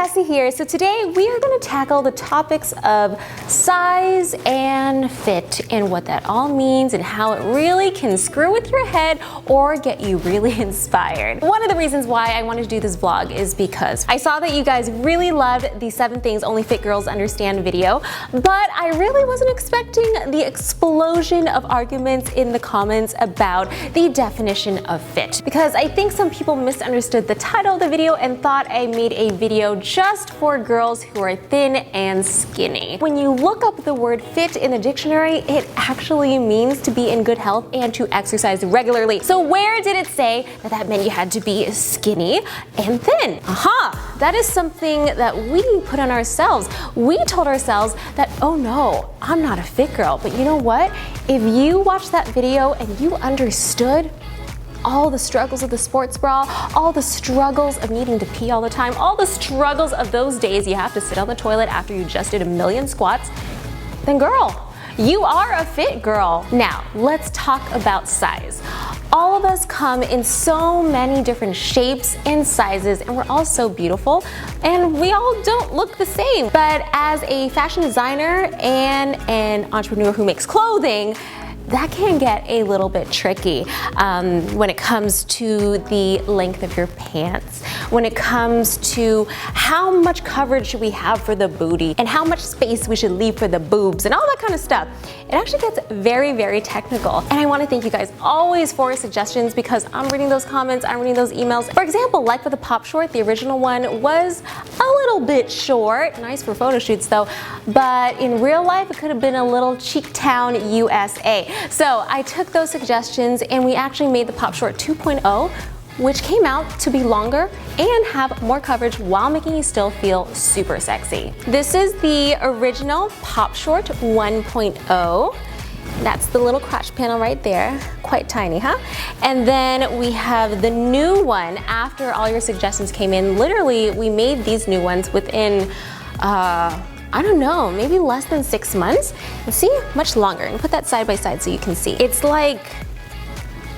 Cassey here. So today we are going to tackle the topics of size and fit and what that all means and how it really can screw with your head or get you really inspired. One of the reasons why I wanted to do this vlog is because I saw that you guys really loved the 7 things only fit girls understand video, but I really wasn't expecting the explosion of arguments in the comments about the definition of fit, because I think some people misunderstood the title of the video and thought I made a video just for girls who are thin and skinny. When you look up the word fit in the dictionary, it actually means to be in good health and to exercise regularly. So where did it say that that meant you had to be skinny and thin? Aha! That is something that we put on ourselves. We told ourselves that, oh no, I'm not a fit girl. But you know what? If you watched that video and you understood all the struggles of the sports bra, all the struggles of needing to pee all the time, all the struggles of those days you have to sit on the toilet after you just did a million squats, then girl, you are a fit girl. Now, let's talk about size. All of us come in so many different shapes and sizes, and we're all so beautiful, and we all don't look the same. But as a fashion designer and an entrepreneur who makes clothing, that can get a little bit tricky when it comes to the length of your pants, when it comes to how much coverage should we have for the booty and how much space we should leave for the boobs and all that kind of stuff. It actually gets very, very technical. And I want to thank you guys always for suggestions, because I'm reading those comments, I'm reading those emails. For example, like with the pop short, the original one was a little bit short, nice for photo shoots though, but in real life it could have been a little cheek town USA. So I took those suggestions and we actually made the Pop Short 2.0, which came out to be longer and have more coverage while making you still feel super sexy. This is the original Pop Short 1.0. That's the little crotch panel right there, quite tiny, huh? And then we have the new one after all your suggestions came in. Literally, we made these new ones within I don't know, maybe less than 6 months. And see, much longer. And put that side by side so you can see. It's like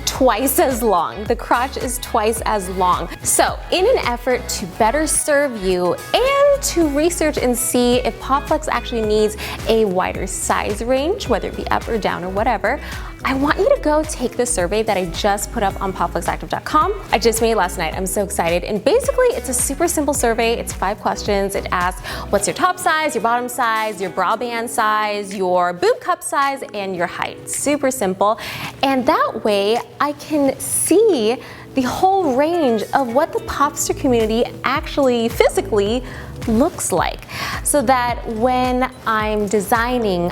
twice as long. The crotch is twice as long. So in an effort to better serve you and to research and see if POPFLEX actually needs a wider size range, whether it be up or down or whatever, I want you to go take the survey that I just put up on POPFLEXactive.com. I just made it last night. I'm so excited. And basically, it's a super simple survey. It's 5 questions. It asks, what's your top size, your bottom size, your bra band size, your boob cup size, and your height. Super simple. And that way, I can see the whole range of what the popster community actually physically looks like, so that when I'm designing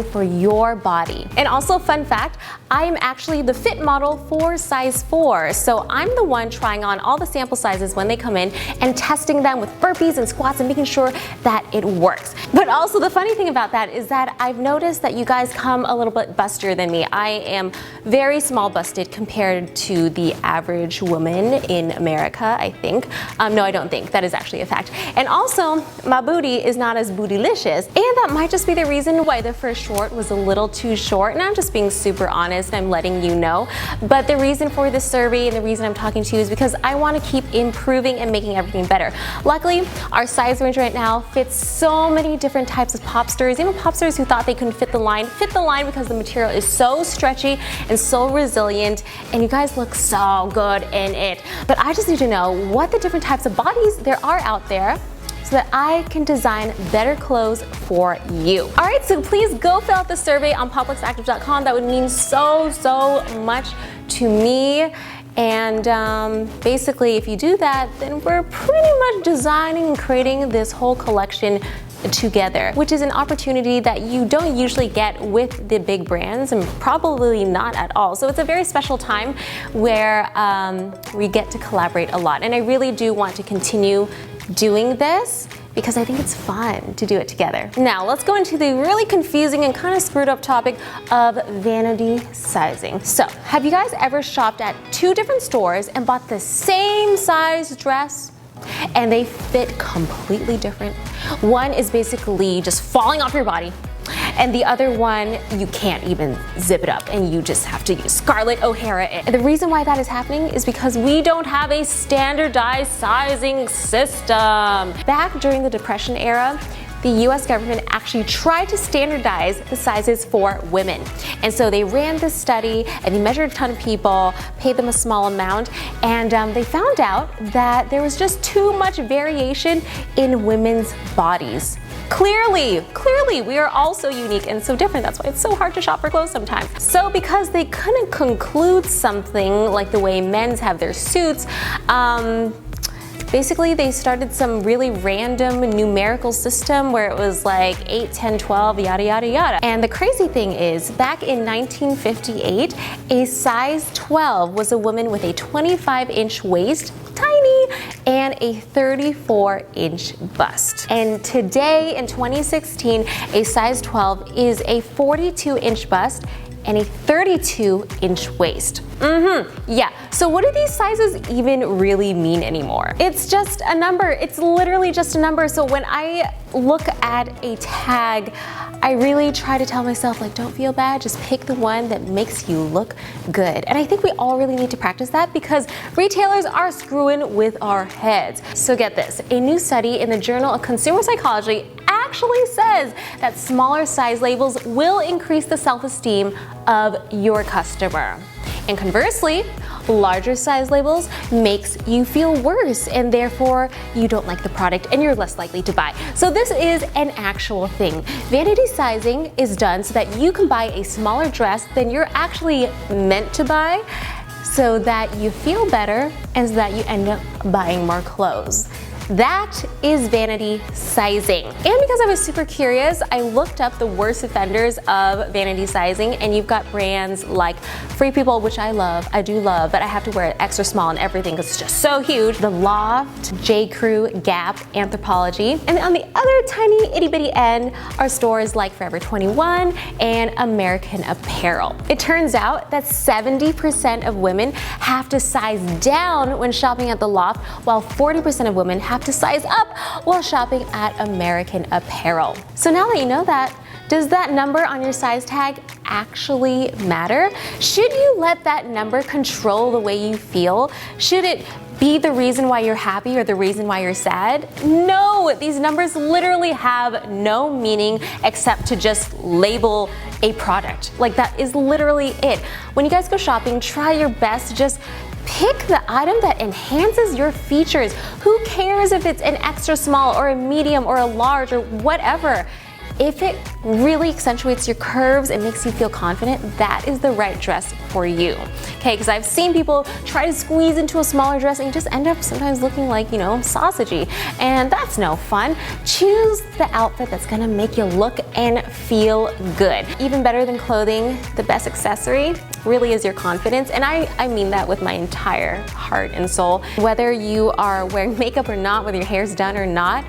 for your body. And also, fun fact, I'm actually the fit model for size 4. So I'm the one trying on all the sample sizes when they come in and testing them with burpees and squats and making sure that it works. But also the funny thing about that is that I've noticed that you guys come a little bit bustier than me. I am very small busted compared to the average woman in America, I think. No, I don't think. That is actually a fact. And also, my booty is not as bootylicious, and that might just be the reason why the first short was a little too short, and I'm just being super honest, I'm letting you know. But the reason for this survey and the reason I'm talking to you is because I want to keep improving and making everything better. Luckily, our size range right now fits so many different types of popsters. Even popsters who thought they couldn't fit the line because the material is so stretchy and so resilient, and you guys look so good in it. But I just need to know what the different types of bodies there are out there, so that I can design better clothes for you. All right, so please go fill out the survey on POPFLEXactive.com. That would mean so much to me. And basically, if you do that, then we're pretty much designing and creating this whole collection together, which is an opportunity that you don't usually get with the big brands, and probably not at all. So it's a very special time where we get to collaborate a lot. And I really do want to continue doing this because I think it's fun to do it together. Now let's go into the really confusing and kind of screwed up topic of vanity sizing. So have you guys ever shopped at 2 different stores and bought the same size dress and they fit completely different? One is basically just falling off your body, and the other one, you can't even zip it up and you just have to use Scarlett O'Hara it. And the reason why that is happening is because we don't have a standardized sizing system. Back during the Depression era, the US government actually tried to standardize the sizes for women. And so they ran this study and they measured a ton of people, paid them a small amount, and they found out that there was just too much variation in women's bodies. Clearly, we are all so unique and so different. That's why it's so hard to shop for clothes sometimes. So because they couldn't conclude something like the way men's have their suits, basically, they started some really random numerical system where it was like 8, 10, 12, yada, yada, yada. And the crazy thing is, back in 1958, a size 12 was a woman with a 25-inch waist, tiny, and a 34-inch bust. And today, in 2016, a size 12 is a 42-inch bust and a 32-inch waist. Yeah, so what do these sizes even really mean anymore? It's just a number. It's literally just a number. So when I look at a tag, I really try to tell myself, like, don't feel bad, just pick the one that makes you look good. And I think we all really need to practice that because retailers are screwing with our heads. So get this, a new study in the Journal of Consumer Psychology actually says that smaller size labels will increase the self-esteem of your customer. And conversely, larger size labels makes you feel worse and therefore you don't like the product and you're less likely to buy. So this is an actual thing. Vanity sizing is done so that you can buy a smaller dress than you're actually meant to buy, so that you feel better and so that you end up buying more clothes. That is vanity sizing. And because I was super curious, I looked up the worst offenders of vanity sizing, and you've got brands like Free People, which I love, I do love, but I have to wear it extra small and everything because it's just so huge. The Loft, J. Crew, Gap, Anthropologie. And on the other tiny itty bitty end are stores like Forever 21 and American Apparel. It turns out that 70% of women have to size down when shopping at the Loft, while 40% of women have to size up while shopping at American Apparel. So now that you know that, does that number on your size tag actually matter? Should you let that number control the way you feel? Should it be the reason why you're happy or the reason why you're sad? No, these numbers literally have no meaning except to just label a product. Like, that is literally it. When you guys go shopping, try your best to just pick the item that enhances your features. Who cares if it's an extra small or a medium or a large or whatever? If it really accentuates your curves and makes you feel confident, that is the right dress for you. Okay, because I've seen people try to squeeze into a smaller dress and you just end up sometimes looking like, you know, sausagey. And that's no fun. Choose the outfit that's gonna make you look and feel good. Even better than clothing, the best accessory really is your confidence. And I mean that with my entire heart and soul. Whether you are wearing makeup or not, whether your hair's done or not,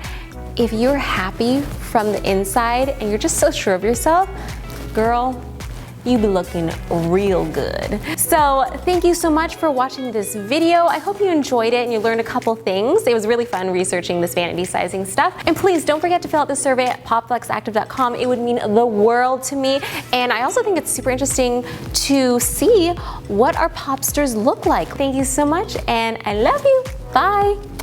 if you're happy from the inside and you're just so sure of yourself, girl, you be looking real good. So thank you so much for watching this video. I hope you enjoyed it and you learned a couple things. It was really fun researching this vanity sizing stuff. And please don't forget to fill out the survey at popflexactive.com. It would mean the world to me. And I also think it's super interesting to see what our popsters look like. Thank you so much and I love you. Bye.